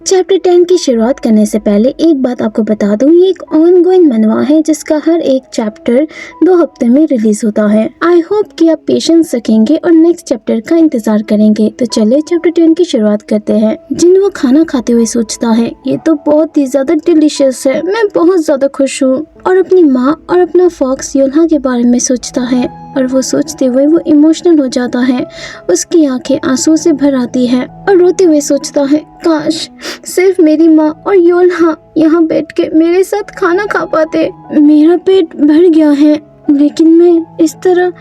Chapter 10 की शुरुआत करने से पहले एक बात आपको बता दूं, ये एक ऑनगोइंग मनवा है जिसका हर एक चैप्टर 2 हफ्ते में रिलीज होता है। आई होप कि आप पेशेंस रखेंगे और नेक्स्ट चैप्टर का इंतजार करेंगे। तो चलिए चैप्टर 10 की शुरुआत करते हैं। जिन वो खाना खाते हुए सोचता है, ये तो बहुत ही ज्यादा डिलीशियस है, मैं बहुत ज्यादा खुश हूँ। और अपनी माँ और अपना फॉक्स योल्हा के बारे में सोचता है और वो सोचते हुए वो इमोशनल हो जाता है। उसकी आंखें आंसू से भर आती है और रोते हुए सोचता है, काश सिर्फ मेरी माँ और योल्हा यहाँ बैठ के मेरे साथ खाना खा पाते। मेरा पेट भर गया है लेकिन मैं इस तरह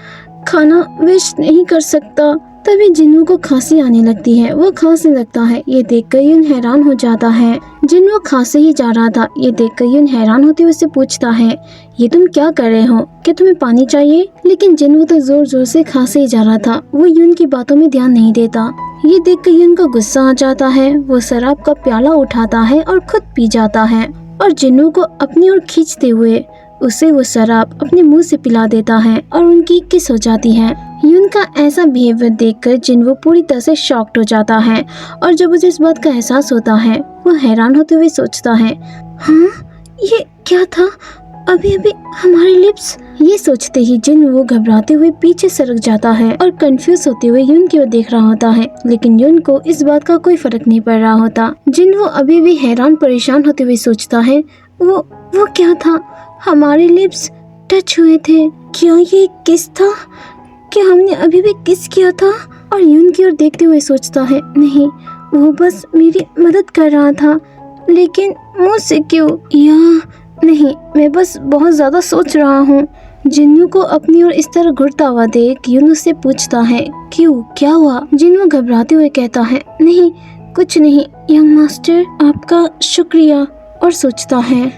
खाना वेस्ट नहीं कर सकता। तभी जिन्नू को खांसी आने लगती है, वो खांसने लगता है। ये देखकर यून हैरान हो जाता है। जिन्नू खांसे ही जा रहा था, ये देखकर यून हैरान होते हुए उससे पूछता है, ये तुम क्या कर रहे हो, क्या तुम्हें पानी चाहिए? लेकिन जिन्नू तो जोर जोर से खांसे ही जा रहा था, वो यून की बातों में ध्यान नहीं देता। ये देखकर यून को गुस्सा आ जाता है। वो शराब का प्याला उठाता है और खुद पी जाता है और जिन्नू को अपनी ओर खींचते हुए उसे वो शराब अपने मुंह से पिला देता है और उनकी किस हो जाती है। यून का ऐसा बिहेवियर देखकर जिन्नू पूरी तरह से शॉक्ड हो जाता है और जब उसे इस बात का एहसास होता है, वो हैरान होते हुए सोचता है, हाँ ये क्या था, अभी अभी हमारे लिप्स। ये सोचते ही जिन्नू घबराते हुए पीछे सरक जाता है और कंफ्यूज होते हुए यून की ओर देख रहा होता है। लेकिन यून को इस बात का कोई फर्क नहीं पड़ रहा होता। जिन्नू अभी भी हैरान परेशान होते हुए सोचता है, वो क्या था, हमारे लिप्स टच हुए थे, क्या ये किस था, क्या हमने अभी भी किस किया था? और यून की ओर देखते हुए सोचता है, नहीं वो बस मेरी मदद कर रहा था, लेकिन मुझसे क्यों? या नहीं, मैं बस बहुत ज्यादा सोच रहा हूँ। जिन्नू को अपनी ओर इस तरह घूरता हुआ देख यून उससे पूछता है, क्यों, क्या हुआ? जिन्नू घबराते हुए कहता है, नहीं कुछ नहीं यंग मास्टर, आपका शुक्रिया। और सोचता है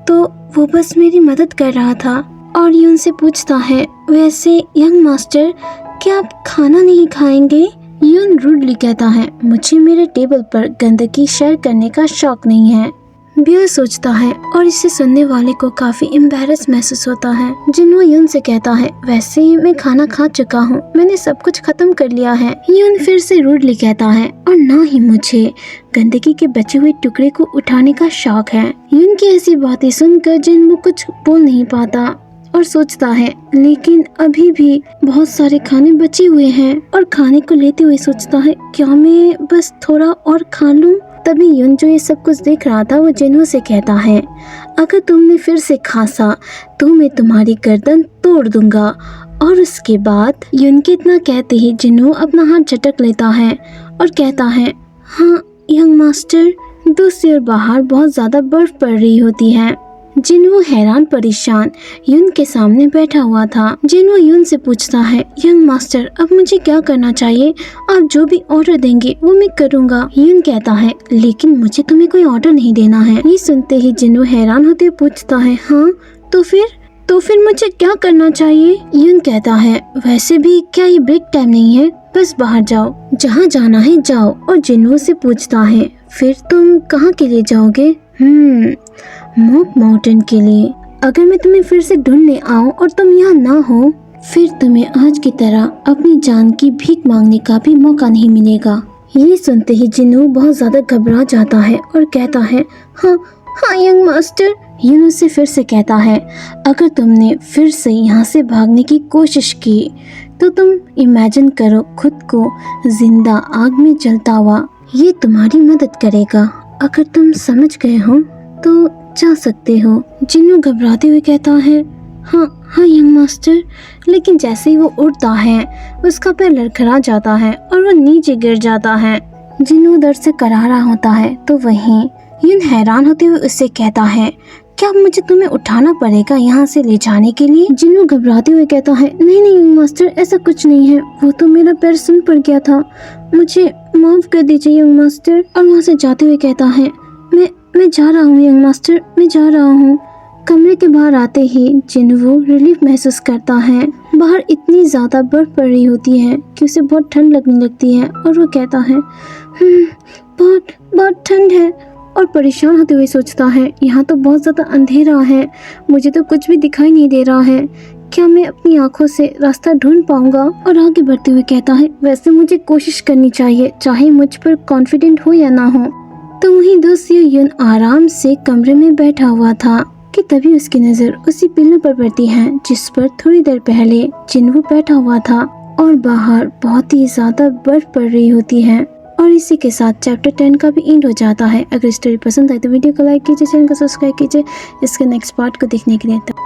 तो वो बस मेरी मदद कर रहा था। और यून से पूछता है, वैसे यंग मास्टर क्या आप खाना नहीं खाएंगे? यून रूडली कहता है, मुझे मेरे टेबल पर गंदगी शेयर करने का शौक नहीं है। बियर सोचता है और इसे सुनने वाले को काफी एम्बैरेस महसूस होता है। जिन्नू यून से कहता है, वैसे मैं खाना खा चुका हूँ, मैंने सब कुछ खत्म कर लिया है। यून फिर से रूडली कहता है, और ना ही मुझे गंदगी के बचे हुए टुकड़े को उठाने का शौक है। यून की ऐसी बातें सुनकर जिन्नू कुछ बोल नहीं पाता और सोचता है, लेकिन अभी भी बहुत सारे खाने बचे हुए हैं। और खाने को लेते हुए सोचता है, क्या मैं बस थोड़ा और खा लूं? तभी यून जो ये सब कुछ देख रहा था, वो जिन्नू से कहता है, अगर तुमने फिर से खांसा तो मैं तुम्हारी गर्दन तोड़ दूंगा। और उसके बाद यून के इतना कहते ही जिन्नू अपना हाथ झटक लेता है और कहता है, हाँ यंग मास्टर। दूसरी ओर बाहर बहुत ज्यादा बर्फ पड़ रही होती है। जिन्नू हैरान परेशान यून के सामने बैठा हुआ था। जिन्नू यून से पूछता है, यंग मास्टर अब मुझे क्या करना चाहिए? आप जो भी ऑर्डर देंगे वो मैं करूँगा। यून कहता है, लेकिन मुझे तुम्हें कोई ऑर्डर नहीं देना है। ये सुनते ही जिन्नू हैरान होते हुए पूछता है, हाँ तो फिर मुझे क्या करना चाहिए? यून कहता है, वैसे भी क्या ये ब्रेक टाइम नहीं है, बस बाहर जाओ, जहाँ जाना है जाओ। और जिन्नू से पूछता है, फिर तुम कहाँ के लिए जाओगे? मॉक माउंटेन के लिए। अगर मैं तुम्हें फिर से ढूंढने आऊं और तुम यहाँ ना हो, फिर तुम्हें आज की तरह अपनी जान की भीख मांगने का भी मौका नहीं मिलेगा। ये सुनते ही जिन्नू बहुत ज्यादा घबरा जाता है और कहता है, हाँ यंग मास्टर। यून उससे फिर से कहता है, अगर तुमने फिर से यहाँ से भागने की कोशिश की तो तुम इमेजिन करो खुद को जिंदा आग में जलता हुआ, ये तुम्हारी मदद करेगा। अगर तुम समझ गए हो तो जा सकते हो। जिन्नू घबराते हुए कहता है, हाँ यंग मास्टर। लेकिन जैसे ही वो उड़ता है, उसका पैर लड़खड़ा जाता है और वो नीचे गिर जाता है। जिन्नू दर्द से करारा होता है तो वहीं यून हैरान होते हुए उससे कहता है, क्या मुझे तुम्हें उठाना पड़ेगा यहाँ से ले जाने के लिए? जिन्नू घबराते हुए कहता है, नहीं यंग मास्टर, ऐसा कुछ नहीं है, वो तो मेरा पैर सुन पड़ गया था, मुझे माफ कर दीजिए यंग मास्टर। और वहाँ से जाते हुए कहता है, मैं जा रहा हूँ यंग मास्टर, मैं जा रहा हूँ। कमरे के बाहर आते ही जिन्नू रिलीफ महसूस करता है। बाहर इतनी ज्यादा बर्फ पड़ रही होती है कि उसे बहुत ठंड लगने लगती है और वो कहता है, बहुत ठंड है। और परेशान होते हुए सोचता है, यहाँ तो बहुत ज्यादा अंधेरा है, मुझे तो कुछ भी दिखाई नहीं दे रहा है, क्या मैं अपनी आंखों से रास्ता ढूंढ पाऊंगा? और आगे बढ़ते हुए कहता है, वैसे मुझे कोशिश करनी चाहिए, चाहे मुझ पर कॉन्फिडेंट हो या ना हो। तो वहीं दोस्त यून आराम से कमरे में बैठा हुआ था कि तभी उसकी नजर उसी पिल्लू पर पड़ती है जिस पर थोड़ी देर पहले चिन्वू बैठा हुआ था और बाहर बहुत ही ज्यादा बर्फ पड़ रही होती है। और इसी के साथ चैप्टर 10 का भी एंड हो जाता है। अगर स्टोरी पसंद आए तो वीडियो को लाइक कीजिए, चैनल को सब्सक्राइब कीजिए इसके नेक्स्ट पार्ट को देखने के लिए।